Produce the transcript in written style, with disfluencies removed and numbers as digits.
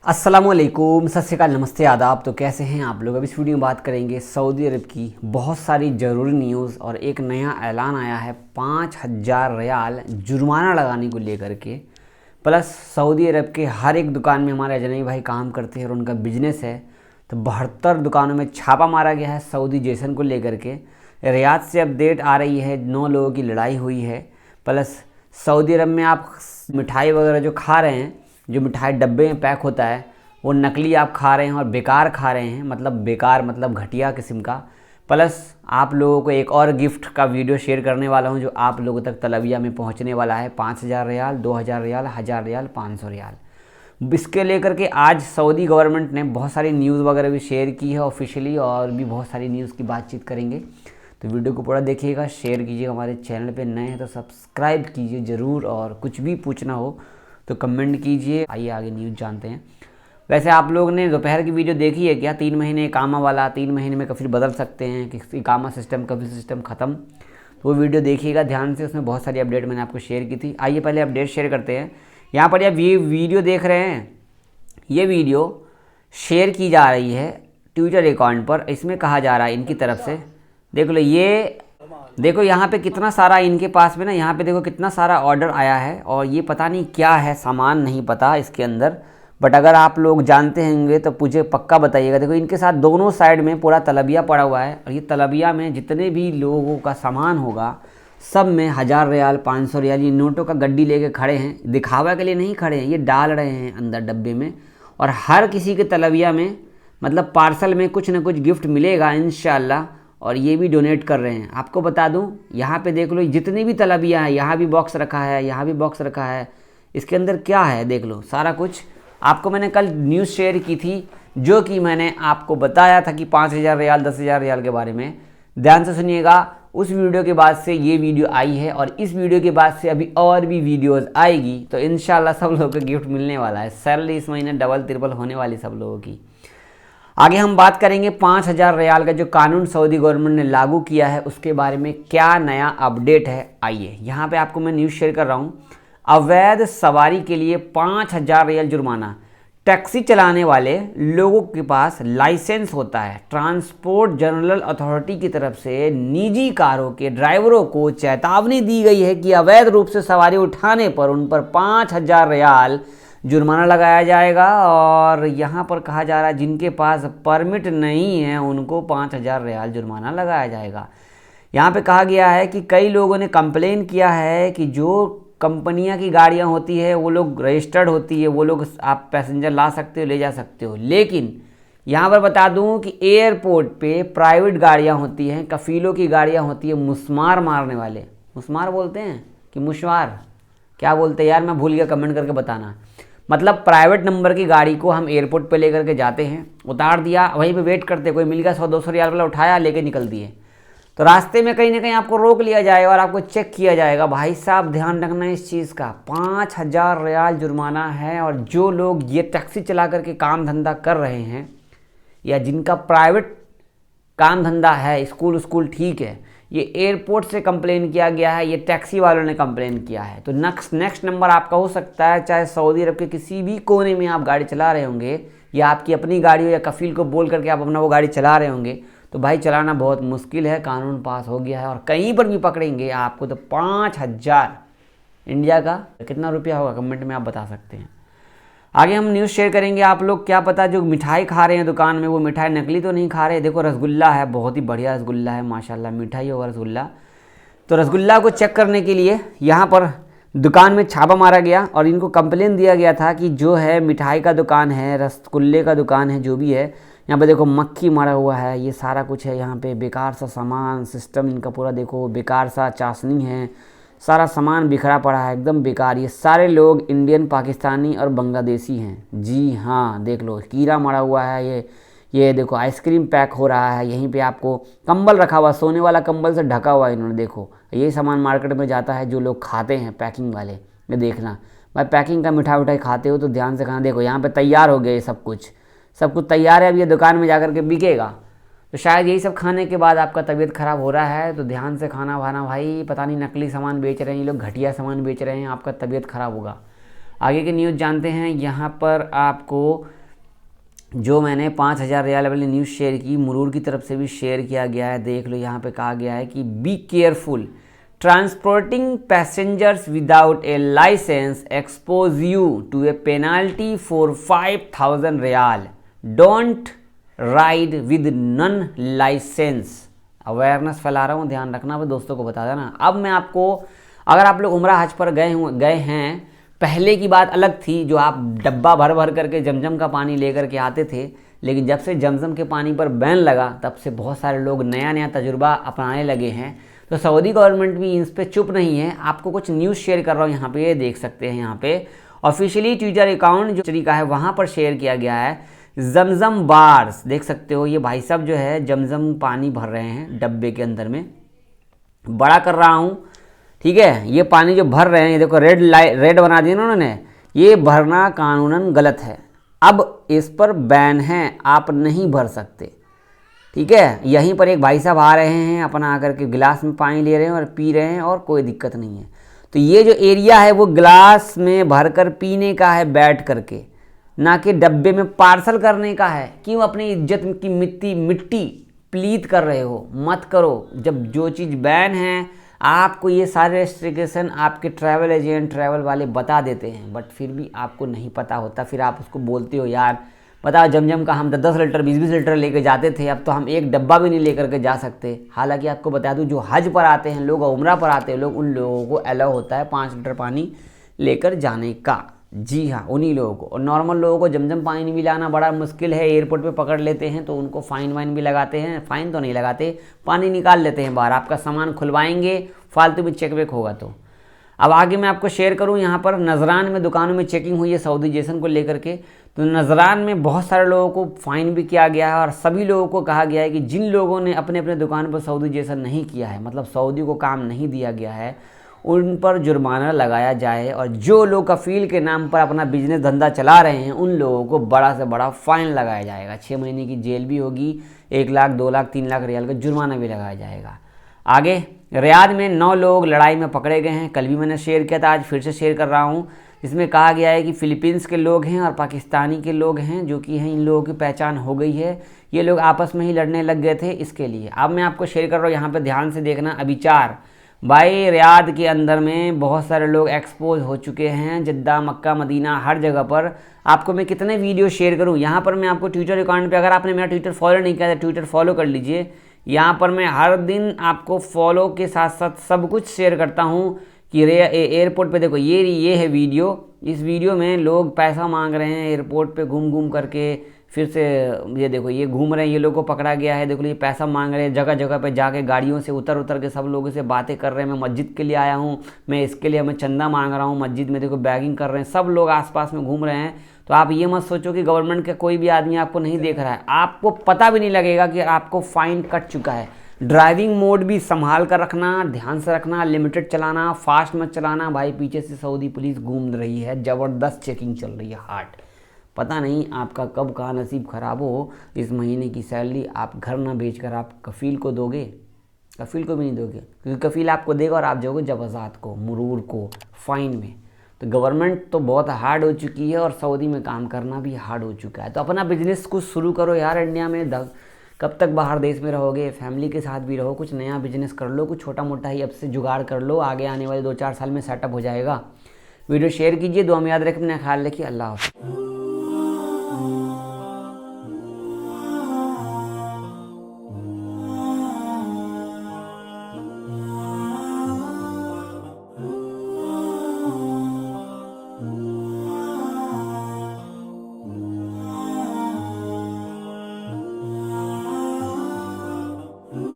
अस्सलामुअलैकुम, सत श्री अकाल, नमस्ते, आदाब। तो कैसे हैं आप लोग। अब इस वीडियो में बात करेंगे सऊदी अरब की बहुत सारी ज़रूरी न्यूज़ और एक नया ऐलान आया है 5,000 रियाल जुर्माना लगाने को लेकर के। प्लस सऊदी अरब के हर एक दुकान में हमारे अजनबी भाई काम करते हैं और उनका बिजनेस है, तो 72 दुकानों में छापा मारा गया है सऊदी जैसन को लेकर के। रियाद से अपडेट आ रही है, 9 लोगों की लड़ाई हुई है। प्लस सऊदी अरब में आप मिठाई वगैरह जो खा रहे हैं, जो मिठाई डब्बे में पैक होता है, वो नकली आप खा रहे हैं और बेकार खा रहे हैं, मतलब बेकार मतलब घटिया किस्म का। प्लस आप लोगों को एक और गिफ्ट का वीडियो शेयर करने वाला हूं जो आप लोगों तक तलबिया में पहुंचने वाला है। 5,000 रियाल, 2,000 रियाल, 1,000 रियाल, 500 रियाल। इसके लेकर के आज सऊदी गवर्नमेंट ने बहुत सारी न्यूज़ वगैरह भी शेयर की है ऑफिशियली, और भी बहुत सारी न्यूज़ की बातचीत करेंगे। तो वीडियो को पूरा देखिएगा, शेयर कीजिएगा। हमारे चैनल पे नए हैं तो सब्सक्राइब कीजिए ज़रूर, और कुछ भी पूछना हो तो कमेंट कीजिए। आइए आगे न्यूज़ जानते हैं। वैसे आप लोग ने दोपहर की वीडियो देखी है क्या? 3 महीने इकामा वाला, 3 महीने में कभी बदल सकते हैं कि इकामा सिस्टम, कभी सिस्टम ख़त्म। तो वो वीडियो देखिएगा ध्यान से, उसमें बहुत सारी अपडेट मैंने आपको शेयर की थी। आइए पहले अपडेट शेयर करते हैं। यहाँ पर आप ये वीडियो देख रहे हैं, ये वीडियो शेयर की जा रही है ट्विटर अकाउंट पर। इसमें कहा जा रहा है इनकी तरफ से, देख लो, ये देखो यहाँ पे कितना सारा इनके पास में ना, यहाँ पे देखो कितना सारा ऑर्डर आया है, और ये पता नहीं क्या है, सामान नहीं पता इसके अंदर। बट अगर आप लोग जानते होंगे तो मुझे पक्का बताइएगा। देखो इनके साथ दोनों साइड में पूरा तलबिया पड़ा हुआ है, और ये तलबिया में जितने भी लोगों का सामान होगा सब में 1,000 रियाल, 500 रियाल, ये नोटों का गड्डी लेके खड़े हैं। दिखावा के लिए नहीं खड़े हैं, ये डाल रहे हैं अंदर डब्बे में। और हर किसी के तलबिया में मतलब पार्सल में कुछ ना कुछ गिफ्ट मिलेगा इंशाल्लाह, और ये भी डोनेट कर रहे हैं। आपको बता दूं, यहाँ पे देख लो जितनी भी तलबिया है, यहाँ भी बॉक्स रखा है, यहाँ भी बॉक्स रखा है। इसके अंदर क्या है देख लो, सारा कुछ। आपको मैंने कल न्यूज़ शेयर की थी, जो कि मैंने आपको बताया था कि 5,000 रियाल, 10,000 रियाल के बारे में। ध्यान से सुनिएगा। उस वीडियो के बाद से ये वीडियो आई है, और इस वीडियो के बाद से अभी और भी वीडियोज़ आएगी। तो इंशाल्लाह सब लोगों को गिफ्ट मिलने वाला है। सैलरी इस महीने डबल ट्रिपल होने वाली सब लोगों की। आगे हम बात करेंगे 5,000 रियाल का जो कानून सऊदी गवर्नमेंट ने लागू किया है, उसके बारे में क्या नया अपडेट है। आइए यहाँ पे आपको मैं न्यूज़ शेयर कर रहा हूँ। अवैध सवारी के लिए 5,000 रियाल जुर्माना। टैक्सी चलाने वाले लोगों के पास लाइसेंस होता है। ट्रांसपोर्ट जनरल अथॉरिटी की तरफ से निजी कारों के ड्राइवरों को चेतावनी दी गई है कि अवैध रूप से सवारी उठाने पर उन पर 5,000 रियाल जुर्माना लगाया जाएगा। और यहाँ पर कहा जा रहा है जिनके पास परमिट नहीं है उनको 5,000 रियाल जुर्माना लगाया जाएगा। यहाँ पे कहा गया है कि कई लोगों ने कंप्लेन किया है कि जो कंपनियां की गाड़ियाँ होती है वो लोग रजिस्टर्ड होती है, वो लोग आप पैसेंजर ला सकते हो, ले जा सकते हो। लेकिन यहाँ पर बता दूँ कि एयरपोर्ट पे प्राइवेट गाड़ियाँ होती हैं, कफीलों की गाड़ियाँ होती है, मुस्मार मारने वाले, मुस्मार बोलते हैं कि मुशवार, क्या बोलते हैं यार, मैं भूल गया, कमेंट करके बताना। मतलब प्राइवेट नंबर की गाड़ी को हम एयरपोर्ट पे लेकर के जाते हैं, उतार दिया, वहीं पे वेट करते, कोई मिल गया 100-200 रियाल वाला, उठाया, लेके निकल दिए। तो रास्ते में कहीं ना कहीं आपको रोक लिया जाएगा और आपको चेक किया जाएगा। भाई साहब ध्यान रखना इस चीज़ का, 5,000 रियाल जुर्माना है। और जो लोग ये टैक्सी चला करके काम धंधा कर रहे हैं, या जिनका प्राइवेट काम धंधा है, स्कूल ठीक है, ये एयरपोर्ट से कंप्लेन किया गया है, ये टैक्सी वालों ने कंप्लेन किया है, तो नेक्स्ट नंबर आपका हो सकता है। चाहे सऊदी अरब के किसी भी कोने में आप गाड़ी चला रहे होंगे, या आपकी अपनी गाड़ी हो, या कफील को बोल करके आप अपना वो गाड़ी चला रहे होंगे, तो भाई चलाना बहुत मुश्किल है। कानून पास हो गया है, और कहीं पर भी पकड़ेंगे आपको तो 5,000 इंडिया का कितना रुपया होगा, कमेंट में आप बता सकते हैं। आगे हम न्यूज़ शेयर करेंगे। आप लोग क्या पता जो मिठाई खा रहे हैं दुकान में, वो मिठाई नकली तो नहीं खा रहे। देखो रसगुल्ला है, बहुत ही बढ़िया रसगुल्ला है, माशाल्लाह, मिठाई होगा रसगुल्ला। तो रसगुल्ला को चेक करने के लिए यहाँ पर दुकान में छापा मारा गया, और इनको कंप्लेन दिया गया था कि जो है मिठाई का दुकान है, रसगुल्ले का दुकान है, जो भी है, यहाँ पे देखो मक्खी मारा हुआ है, ये सारा कुछ है यहाँ पे। बेकार सा सामान, सिस्टम इनका पूरा देखो, बेकार सा चाशनी है, सारा सामान बिखरा पड़ा है, एकदम बेकार। ये सारे लोग इंडियन, पाकिस्तानी और बांग्लादेशी हैं। जी हाँ, देख लो कीड़ा मारा हुआ है। ये देखो आइसक्रीम पैक हो रहा है, यहीं पे आपको कंबल रखा हुआ, सोने वाला कंबल से ढका हुआ है इन्होंने। देखो ये सामान मार्केट में जाता है, जो लोग खाते हैं पैकिंग वाले, ये देखना भाई, पैकिंग का मिठाई उठाई खाते हो तो ध्यान से खाना। देखो यहाँ पे तैयार हो गया, ये सब कुछ तैयार है, अब ये दुकान में जाकर के बिकेगा। तो शायद यही सब खाने के बाद आपका तबीयत ख़राब हो रहा है, तो ध्यान से खाना वाना भाई। पता नहीं नकली सामान बेच रहे हैं ये लोग, घटिया सामान बेच रहे हैं, आपका तबीयत ख़राब होगा। आगे की न्यूज़ जानते हैं। यहाँ पर आपको जो मैंने 5,000 रियाल वाली न्यूज़ शेयर की, मुरूर की तरफ से भी शेयर किया गया है। देख लो यहाँ पे कहा गया है कि be careful, transporting passengers without a licence expose you to a penalty for 5,000 riyal, don't ride with none licence. Awareness फैला रहा हूँ, ध्यान रखना, अपने दोस्तों को बता देना। अब मैं आपको, अगर आप लोग उम्रा हज पर गए हैं, पहले की बात अलग थी, जो आप डब्बा भर भर करके जमजम का पानी लेकर के आते थे, लेकिन जब से जमजम के पानी पर बैन लगा तब से बहुत सारे लोग नया नया तजुर्बा अपनाने लगे हैं। तो सऊदी गवर्नमेंट भी इस पर चुप नहीं है। आपको कुछ न्यूज़ शेयर कर रहा हूँ, यहाँ पे ये देख सकते हैं। यहाँ पे ऑफिशियली ट्विटर अकाउंट जो तरीका है वहाँ पर शेयर किया गया है। जमजम बार्स देख सकते हो, ये भाई साहब जो है जमजम पानी भर रहे हैं डब्बे के अंदर में, बड़ा कर रहा हूँ, ठीक है। ये पानी जो भर रहे हैं, ये देखो रेड बना दिया ना उन्होंने, ये भरना कानूनन गलत है। अब इस पर बैन है, आप नहीं भर सकते, ठीक है। यहीं पर एक भाई साहब आ रहे हैं, अपना आकर के गिलास में पानी ले रहे हैं और पी रहे हैं और कोई दिक्कत नहीं है। तो ये जो एरिया है वो गिलास में भरकर पीने का है बैठ करके, ना कि डब्बे में पार्सल करने का है। क्यों अपनी इज्जत की मिट्टी प्लीत कर रहे हो? मत करो। जब जो चीज़ बैन है, आपको ये सारे रेस्ट्रिक्शन आपके ट्रैवल एजेंट, ट्रैवल वाले बता देते हैं, बट फिर भी आपको नहीं पता होता। फिर आप उसको बोलते हो यार बताओ, जमजम का हम 10 लीटर 20 लीटर लेके जाते थे, अब तो हम एक डब्बा भी नहीं लेकर के जा सकते। हालांकि आपको बता दूं, जो हज पर आते हैं लोग, उम्रा पर आते हैं लोग, उन लोगों को अलाउ होता है 5 लीटर पानी लेकर जाने का। जी हाँ, उन्हीं लोगों को। और नॉर्मल लोगों को जमजम पानी भी लाना बड़ा मुश्किल है, एयरपोर्ट पे पकड़ लेते हैं तो उनको फ़ाइन वाइन भी लगाते हैं। फ़ाइन तो नहीं लगाते, पानी निकाल लेते हैं बाहर, आपका सामान खुलवाएंगे, फालतू में चेक वेक होगा। तो अब आगे मैं आपको शेयर करूं, यहाँ पर नजरान में दुकानों में चेकिंग हुई है सऊदी जेसन को लेकर के। तो नजरान में बहुत सारे लोगों को फ़ाइन भी किया गया है और सभी लोगों को कहा गया है कि जिन लोगों ने अपने अपने दुकान पर सऊदी जेसन नहीं किया है, मतलब सऊदी को काम नहीं दिया गया है, उन पर जुर्माना लगाया जाए। और जो लोग कफ़ील के नाम पर अपना बिजनेस धंधा चला रहे हैं, उन लोगों को बड़ा से बड़ा फ़ाइन लगाया जाएगा। 6 महीने की जेल भी होगी, 1 लाख 2 लाख 3 लाख रियाल का जुर्माना भी लगाया जाएगा। आगे रियाद में 9 लोग लड़ाई में पकड़े गए हैं। कल भी मैंने शेयर किया था, आज फिर से शेयर कर रहा हूँ। इसमें कहा गया है कि फ़िलीपींस के लोग हैं और पाकिस्तानी के लोग हैं, जो कि हैं, इन लोगों की पहचान हो गई है। ये लोग आपस में ही लड़ने लग गए थे इसके लिए। अब मैं आपको शेयर कर रहा हूँ, यहाँ पर ध्यान से देखना। अभिचार भाई, रियाद के अंदर में बहुत सारे लोग एक्सपोज हो चुके हैं, जद्दा, मक्का, मदीना, हर जगह पर। आपको मैं कितने वीडियो शेयर करूं। यहाँ पर मैं आपको ट्विटर अकाउंट पे, अगर आपने मेरा ट्विटर फॉलो नहीं किया तो ट्विटर फॉलो कर लीजिए। यहाँ पर मैं हर दिन आपको फॉलो के साथ साथ सब कुछ शेयर करता हूँ कि एयरपोर्ट पे देखो, ये है वीडियो। इस वीडियो में लोग पैसा मांग रहे हैं एयरपोर्ट पे घूम घूम करके। फिर से ये देखो, ये घूम रहे हैं, ये लोगों को पकड़ा गया है। देखो ये पैसा मांग रहे हैं, जगह जगह पे जाके गाड़ियों से उतर उतर के सब लोगों से बातें कर रहे हैं। मैं मस्जिद के लिए आया हूँ, मैं इसके लिए मैं चंदा मांग रहा हूँ मस्जिद में। देखो बैगिंग कर रहे हैं, सब लोग आसपास में घूम रहे हैं। तो आप ये मत सोचो कि गवर्नमेंट का कोई भी आदमी आपको नहीं देख रहा है, आपको पता भी नहीं लगेगा कि आपको फ़ाइन कट चुका है। ड्राइविंग मोड भी संभाल कर रखना, ध्यान से रखना, लिमिटेड चलाना, फास्ट मत चलाना। भाई पीछे से सऊदी पुलिस घूम रही है, ज़बरदस्त चेकिंग चल रही है, हार्ड। पता नहीं आपका कब का नसीब ख़राब हो, इस महीने की सैलरी आप घर ना बेचकर आप कफ़ील को दोगे? कफ़ील को भी नहीं दोगे, क्योंकि कफ़ील आपको देगा और आप जाओगे जवाज़ात को, मुरूर को, फ़ाइन में। तो गवर्नमेंट तो बहुत हार्ड हो चुकी है और सऊदी में काम करना भी हार्ड हो चुका है। तो अपना बिजनेस कुछ शुरू करो यार इंडिया में। कब तक बाहर देश में रहोगे? फैमिली के साथ भी रहो, कुछ नया बिजनेस कर लो, कुछ छोटा मोटा ही अब से जुगाड़ कर लो, आगे आने वाले 2-4 साल में सेटअप हो जाएगा। वीडियो शेयर कीजिए, दुआ में याद रखें, अपना ख्याल रखिए। अल्लाह हाफ़िज़।